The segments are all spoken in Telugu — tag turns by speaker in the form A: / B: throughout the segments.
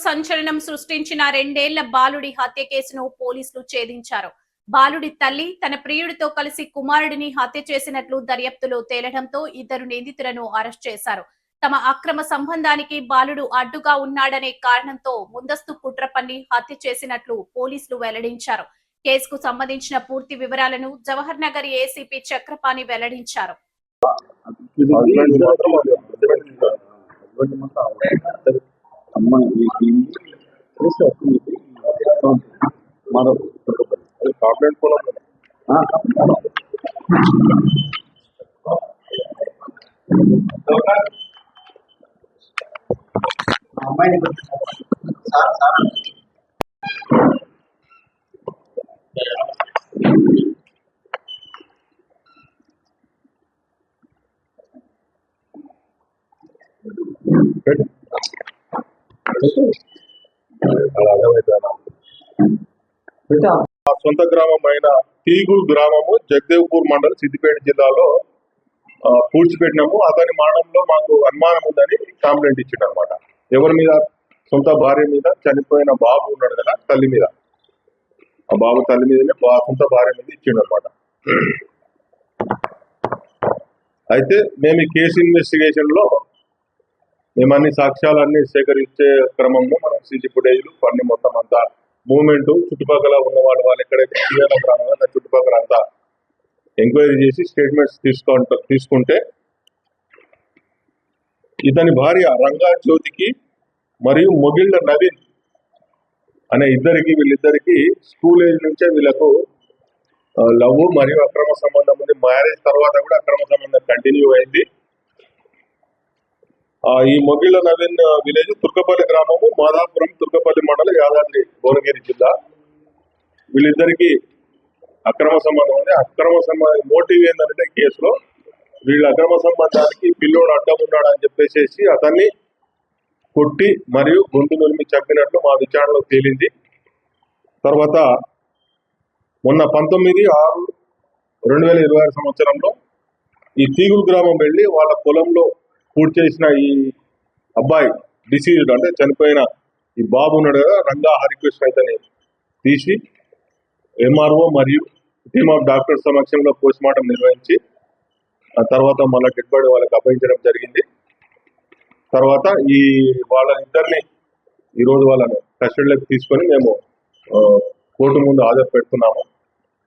A: సంచలనం సృష్టించిన 2 ఏళ్ల బాలుడి హత్య కేసును పోలీసులు ఛేదించారు. బాలుడి తల్లి తన ప్రియుడితో కలిసి కుమారుడిని హత్య చేసినట్లు దర్యాప్తులో తేలడంతో 2 నిందితులను అరెస్ట్ చేశారు. తమ అక్రమ సంబంధానికి బాలుడు అడ్డుగా ఉన్నాడనే కారణంతో ముందస్తు కుట్ర పన్ని హత్య చేసినట్లు పోలీసులు వెల్లడించారు. కేసుకు సంబంధించిన పూర్తి వివరాలను జవహర్ నగర్ ఏసీపీ చక్రపాణి వెల్లడించారు.
B: సొంత గ్రామమైన తీగూరు గ్రామము జగదేవ్పూర్ మండలం సిద్దిపేట జిల్లాలో పూడ్చిపెట్టినాము. అతని మరణంలో మాకు అనుమానం ఉందని కంప్లైంట్ ఇచ్చిండు అనమాట. ఎవరి మీద? సొంత భార్య మీద, చనిపోయిన బాబు ఉన్నాడు కదా తల్లి మీద, ఆ బాబు తల్లి మీదనే సొంత భార్య మీద ఇచ్చిండు అనమాట. అయితే మేము ఈ కేసు ఇన్వెస్టిగేషన్ లో మేము అన్ని సాక్ష్యాలన్నీ సేకరించే క్రమంలో మనం సీసీ ఫుటేజ్లు పన్ని మొత్తం అంతా మూవ్మెంట్ చుట్టుపక్కల ఉన్న వాళ్ళు ఎక్కడైతే గ్రామంలో చుట్టుపక్కల అంతా ఎంక్వైరీ చేసి స్టేట్మెంట్స్ తీసుకుంటే ఇతని భార్య రంగా జ్యోతికి మరియు మొగిళ్ళ నవీన్ అనే వీళ్ళిద్దరికి స్కూల్ ఏజ్ నుంచే వీళ్ళకు లవ్ మరియు అక్రమ సంబంధం ఉంది. మ్యారేజ్ తర్వాత కూడా అక్రమ సంబంధం కంటిన్యూ అయింది. ఈ మొగిళ్ళ నవీన్ విలేజ్ తుర్కపల్లి గ్రామము, మాదాపురం, తుర్కపల్లి మండలం, యాదాద్రి భువనగిరి జిల్లా. వీళ్ళిద్దరికి అక్రమ సంబంధం ఉంది. అక్రమ సంబంధం మోటివ్ ఏంటంటే కేసులో వీళ్ళ అక్రమ సంబంధానికి పిల్లోడు అడ్డం ఉన్నాడు అని చెప్పేసి అతన్ని కొట్టి మరియు గొంతు నులిమి చంపినట్లు మా విచారణలో తేలింది. తర్వాత మొన్న 19/6/2026 సంవత్సరంలో ఈ తీగురు గ్రామం వెళ్ళి వాళ్ళ పొలంలో పూర్తి చేసిన ఈ అబ్బాయి డిసీజ్డ్ అంటే చనిపోయిన ఈ బాబు ఉన్నాడు కదా రంగా హరికృష్ణ ఇతని తీసి ఎంఆర్ఓ మరియు టీమ్ ఆఫ్ డాక్టర్ సమక్షంలో పోస్ట్ మార్టం నిర్వహించి ఆ తర్వాత మళ్ళీ డెడ్ బాడీ వాళ్ళకి అప్పగించడం జరిగింది. తర్వాత వాళ్ళిద్దరిని ఈరోజు వాళ్ళని కస్టడీలోకి తీసుకొని మేము కోర్టు ముందు హాజరు పెడుతున్నాము.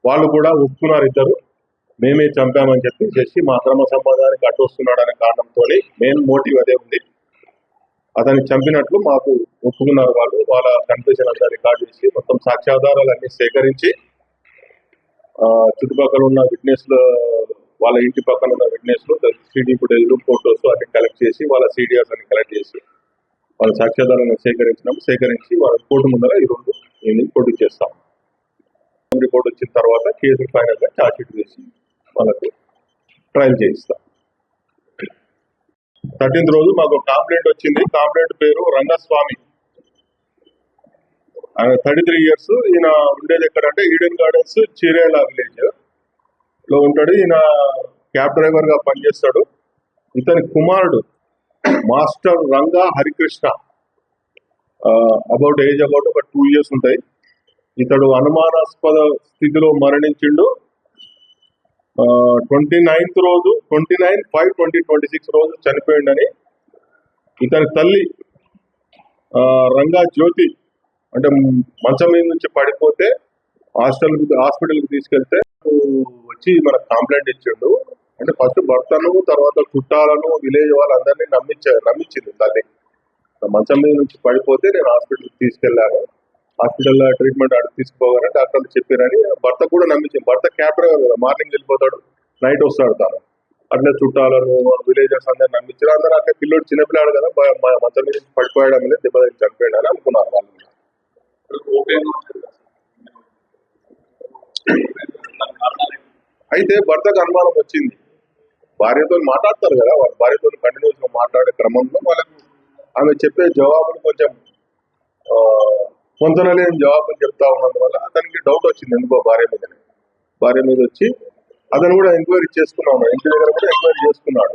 B: వాళ్ళు కూడా ఒప్పుకున్నారు, ఇద్దరు మేమే చంపామని చెప్పేసి మా అక్రమ సంబంధానికి అడ్డొస్తున్నాడు అనే కారణంతో మెయిన్ మోటివ్ అదే ఉంది. అతన్ని చంపినట్లు మాకు ఒప్పుకున్నారు. వాళ్ళ కన్ఫెషన్ అంతా రికార్డ్ చేసి మొత్తం సాక్ష్యాధారాలన్నీ సేకరించి చుట్టుపక్కల ఉన్న విట్నెస్లు, వాళ్ళ ఇంటి పక్కన ఉన్న విట్నెస్లు, సీడీ ఫుటేజ్లు, ఫోటోస్ అన్ని కలెక్ట్ చేసి వాళ్ళ సీడీఆర్స్ అన్ని కలెక్ట్ చేసి వాళ్ళ సాక్ష్యాధారాలను సేకరించి వాళ్ళ కోర్టు ముందర ఈరోజు ఈవినింగ్ ప్రొడ్యూస్ చేస్తాం. రిపోర్ట్ వచ్చిన తర్వాత కేసు ఫైనల్ గా ఛార్జ్ షీట్ వేసి వాళ్ళకు ట్రయల్ చేయిస్తాం. 13th రోజు మాకు కాంప్లైంట్ వచ్చింది. కాంప్లైంట్ పేరు రంగస్వామి, ఆయన 33 years. ఈయన ఉండేది ఎక్కడంటే ఈడెన్ గార్డెన్స్ చిరేల విలేజ్ లో ఉంటాడు. ఈయన క్యాబ్ డ్రైవర్ గా పనిచేస్తాడు. ఇతని కుమారుడు master Ranga Harikrishna age about ఒక 2 years ఉంటాయి. ఇతడు అనుమానాస్పద స్థితిలో మరణించిండు. 29/5/2026 రోజు చనిపోయిండని ఇతని తల్లి రంగా జ్యోతి అంటే మంచం మీద నుంచి పడిపోతే హాస్పిటల్కి తీసుకెళ్తే వచ్చి మనకు కంప్లైంట్ ఇచ్చిండు. అంటే ఫస్ట్ భర్తను, తర్వాత చుట్టాలను, విలేజ్ వాళ్ళందరినీ నమ్మించింది తల్లి. మంచం మీద నుంచి పడిపోతే నేను హాస్పిటల్కి తీసుకెళ్లాను, హాస్పిటల్ ట్రీట్మెంట్ అడిగి తీసుకోగానే డాక్టర్లు చెప్పారని భర్త కూడా నమ్మించింది. భర్త క్యాబ్ డ్రైవర్ కదా, మార్నింగ్ వెళ్ళిపోతాడు, నైట్ వస్తాడు తాను. అట్లా చుట్టాలను, విలేజర్స్ అందరు నమ్మించారు. అందరూ అట్లా పిల్లోడు చిన్నపిల్లాడు కదా, మంచం మీద నుంచి పడిపోయాడు మీద దెబ్బ తగిలి చనిపోయాడు అని అనుకున్నారు వాళ్ళు. అయితే భర్తకు అనుమానం వచ్చింది. భార్యతో మాట్లాడతారు కదా, వాళ్ళ భార్యతో కంటిన్యూస్ గా మాట్లాడే క్రమంలో వాళ్ళకు ఆమె చెప్పే జవాబులు కొంచెం పొందలేని జవాబులు చెప్తా ఉన్నందువల్ల అతనికి డౌట్ వచ్చింది ఎందుకో భార్య మీద వచ్చి అతను కూడా ఎంక్వైరీ చేసుకున్నాడు. ఇంటి దగ్గర కూడా ఎంక్వైరీ చేసుకున్నాడు.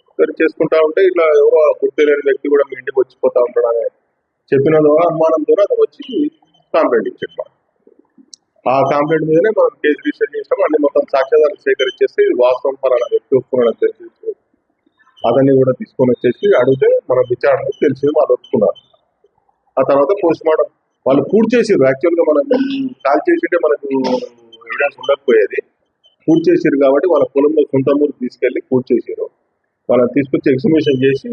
B: ఎంక్వైరీ చేసుకుంటా ఉంటే ఇట్లా ఎవరో గుర్తులేని వ్యక్తి కూడా మీ ఇంటికి వచ్చిపోతా ఉంటాడని చెప్పిన ద్వారా అనుమానం ద్వారా అతను వచ్చి కంప్లైంట్ ఇచ్చాడు. ఆ కంప్లైంట్ మీదనే మనం కేసు రిజిస్టర్ చేస్తాం. అన్ని మొత్తం సాక్ష్యాధారాలు సేకరించేస్తే ఇది వాస్తవం పలానా వ్యక్తి ఒప్పుకున్నాడని తెలిసి అతన్ని కూడా తీసుకొని వచ్చేసి అడిగితే మనం విచారణకు తెలిసి వాళ్ళు ఒప్పుకున్నారు. ఆ తర్వాత పోస్ట్ మార్టం వాళ్ళు పూర్తి చేసారు. యాక్చువల్గా మనం కాల్ చేసింటే మనకు ఎవిడెన్స్ ఉండకపోయేది. పూర్తి చేసారు కాబట్టి వాళ్ళ పొలంలో సొంతమూరు తీసుకెళ్లి పూర్తి చేసారు. వాళ్ళని తీసుకొచ్చి ఎగ్జిబిషన్ చేసి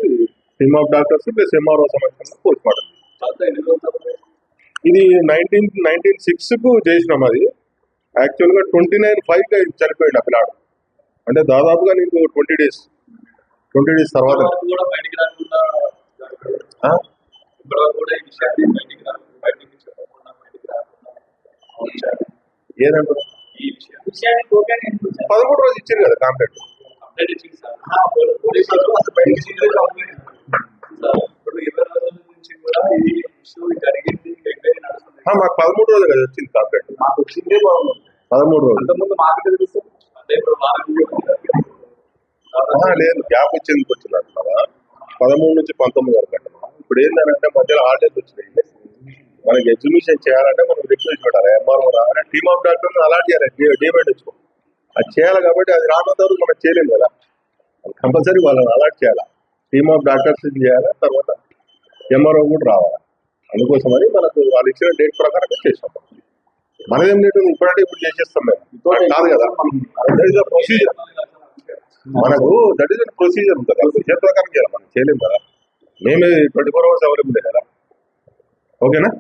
B: team of doctors plus MRO సమక్షంలో పోస్ట్ మార్టం. ఇది 1996 చేసినాం. అది యాక్చువల్గా 29/5 చనిపోయింది ఆ పిల్లాడు. అంటే దాదాపుగా నీకు 20 days తర్వాత ఏదంటారు 13 రోజు ఇచ్చారు కదా కంప్లైంట్. మాకు 13 రోజులు కదా వచ్చింది కంప్లైంట్. మాకు వచ్చింది 13 రోజులు. లేదు గ్యాప్ వచ్చింది అంటున్నారా 13 నుంచి 19 వరకు అంటున్నా. ఇప్పుడు ఏంటంటే మధ్యలో హాలిడేస్ వచ్చినాయి. మనకి ఎగ్జిబిషన్ చేయాలంటే మనం రిక్వెస్ట్ పెట్టాలి. ఎంఆర్ఓ రావాలి, టీమ్ ఆఫ్ డాక్టర్ని అలాట్ చేయాలి, డిమాండ్ వచ్చుకో అది చేయాలి. కాబట్టి అది రానంత వరకు మనం చేయలేము కదా. కంపల్సరీ వాళ్ళని అలాట్ చేయాలి, టీమ్ ఆఫ్ డాక్టర్స్ చేయాలి, తర్వాత ఎంఆర్ఓ కూడా రావాలి. అందుకోసమని మనకు వాళ్ళు ఇచ్చిన డేట్ ప్రకారం చేస్తాం. మనదేం డేట్ ఉంది ఇప్పుడంటే ఇప్పుడు చేసేస్తాం మేము కాదు కదా. ప్రొసీజర్ మనకు దట్ ఈస్ ప్రొసీజర్ ఉంటుంది. ఆ ప్రొసీజర్ ప్రకారం చేయాలి, మనం చేయలేము కదా. మేమే 24 hours అవైలబుల్ కదా. ఓకేనా?